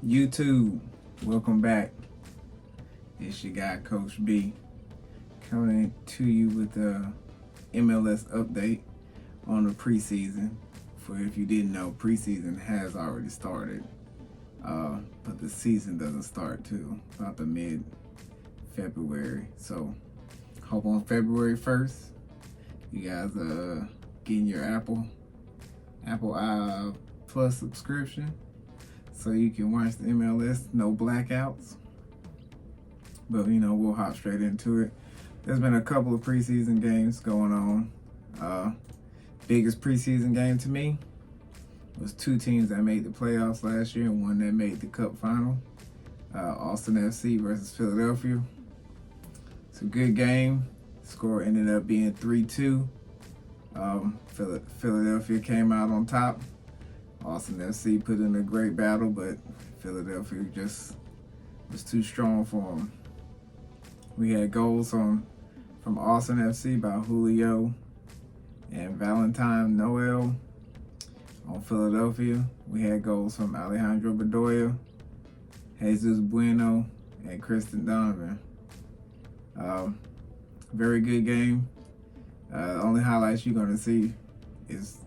YouTube, welcome back. It's your guy, Coach B, coming to you with a MLS update on the preseason. For if you didn't know, preseason has already started, but the season doesn't start till about the mid-February. So, hope on February 1st, you guys getting your Apple Plus subscription, so you can watch the MLS, no blackouts. But we'll hop straight into it. There's been a couple of preseason games going on. Biggest preseason game to me was two teams that made the playoffs last year and one that made the cup final. Austin FC versus Philadelphia. It's a good game. Score ended up being 3-2. Philadelphia came out on top. Austin FC put in a great battle, but Philadelphia just was too strong for them. We had goals from Austin FC by Julio and Valentine Noel. On Philadelphia, we had goals from Alejandro Bedoya, Jesus Bueno, and Kristen Donovan. Very good game. The only highlights you're going to see is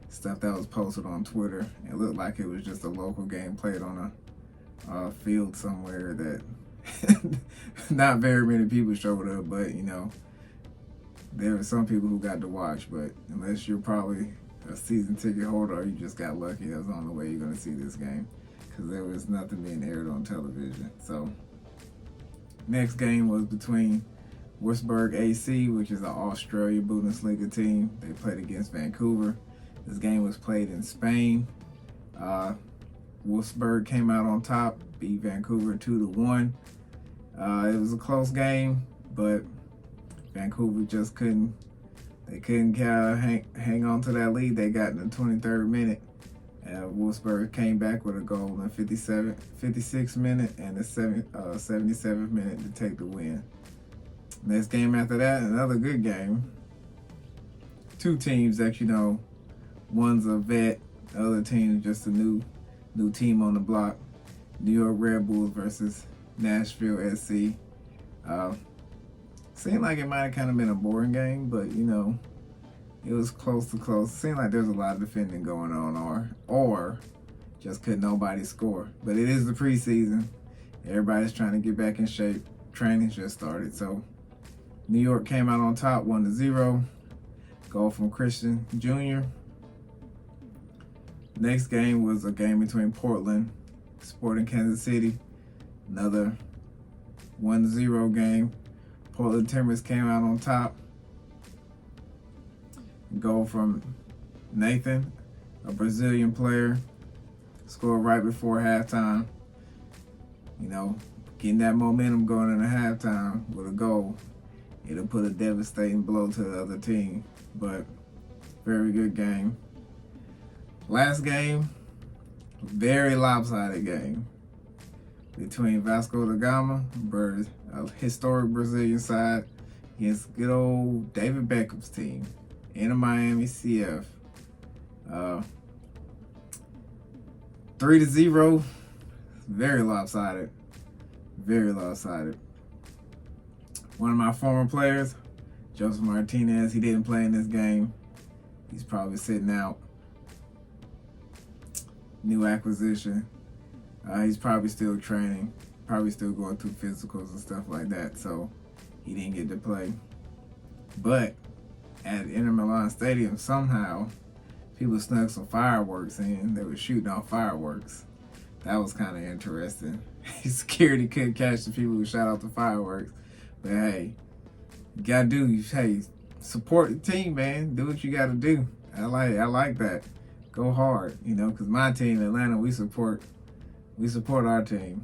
stuff that was posted on Twitter. It looked like it was just a local game played on a field somewhere that not very many people showed up, but there were some people who got to watch. But unless you're probably a season ticket holder or you just got lucky, that's the only way you're going to see this game, because there was nothing being aired on television. So next game was between Wolfsburg AC, which is an Australia Bundesliga team. They played against Vancouver. This game was played in Spain. Wolfsburg came out on top, beat Vancouver 2-1. It was a close game, but Vancouver just couldn't hang on to that lead. They got in the 23rd minute. Wolfsburg came back with a goal in the 56th minute and the 77th minute to take the win. Next game after that, another good game. Two teams that one's a vet, the other team is just a new team on the block. New York Red Bulls versus Nashville SC. Seemed like it might have kind of been a boring game, but it was close to close. Seemed like there's a lot of defending going on, or just could nobody score. But it is the preseason. Everybody's trying to get back in shape. Training's just started, so New York came out on top 1-0. Goal from Christian Jr. Next game was a game between Portland Sporting Kansas City. Another 1-0 game. Portland Timbers came out on top. Goal from Nathan, a Brazilian player. Scored right before halftime. Getting that momentum going into halftime with a goal. It'll put a devastating blow to the other team. But very good game. Last game, very lopsided game between Vasco da Gama, a historic Brazilian side, against good old David Beckham's team, Inter Miami CF. 3-0, very lopsided, very lopsided. One of my former players, Joseph Martinez, he didn't play in this game. He's probably sitting out. New acquisition. He's probably still training, probably still going through physicals and stuff like that, so he didn't get to play. But at Inter Milan Stadium, somehow people snuck some fireworks in. They were shooting off fireworks. That was kind of interesting. Security couldn't catch the people who shot off the fireworks. But hey, you gotta support the team, man. Do what you gotta do. I like that. Go hard, because my team, Atlanta, we support our team.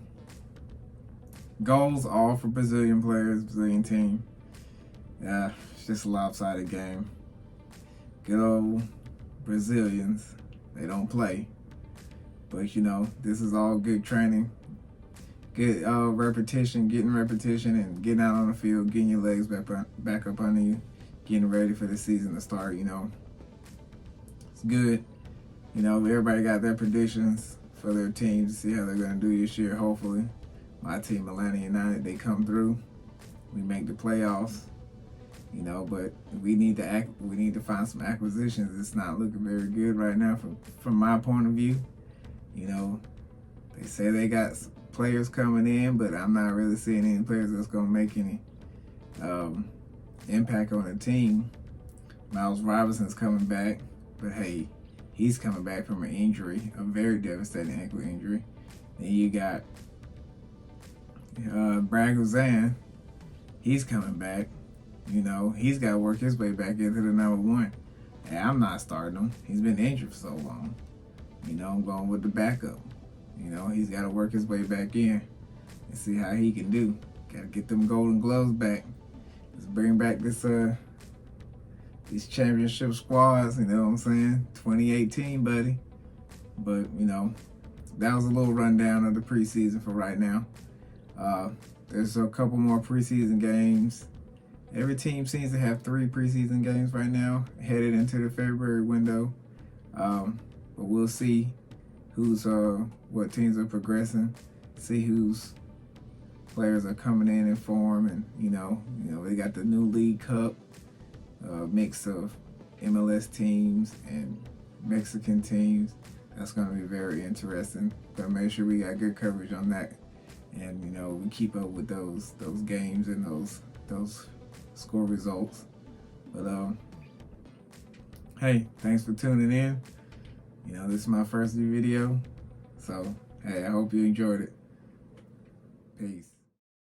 Goals all for Brazilian players, Brazilian team. It's just a lopsided game. Good old Brazilians, they don't play. But this is all good training. Good repetition, getting repetition and getting out on the field, getting your legs back up under you, getting ready for the season to start, It's good. Everybody got their predictions for their team to see how they're going to do this year. Hopefully, my team, Atlanta United, they come through. We make the playoffs. You know, but we need to find some acquisitions. It's not looking very good right now from my point of view. You know, they say they got players coming in, but I'm not really seeing any players that's going to make any impact on the team. Miles Robinson's coming back, but hey, he's coming back from an injury, a very devastating ankle injury. Then you got Brad Guzan. He's coming back. You know, he's got to work his way back into the number one. Hey, I'm not starting him. He's been injured for so long. You know, I'm going with the backup. You know, he's got to work his way back in and see how he can do. Got to get them golden gloves back. Let's bring back these championship squads, you know what I'm saying? 2018, buddy. But, you know, that was a little rundown of the preseason for right now. There's a couple more preseason games. Every team seems to have 3 preseason games right now, headed into the February window. But we'll see what teams are progressing, see whose players are coming in form, and you know, they got the new League Cup, mix of MLS teams and Mexican teams. That's going to be very interesting. But make sure we got good coverage on that, and you know, we keep up with those games and those score results. But hey, thanks for tuning in. You know, this is my first new video, so hey, I hope you enjoyed it. Peace.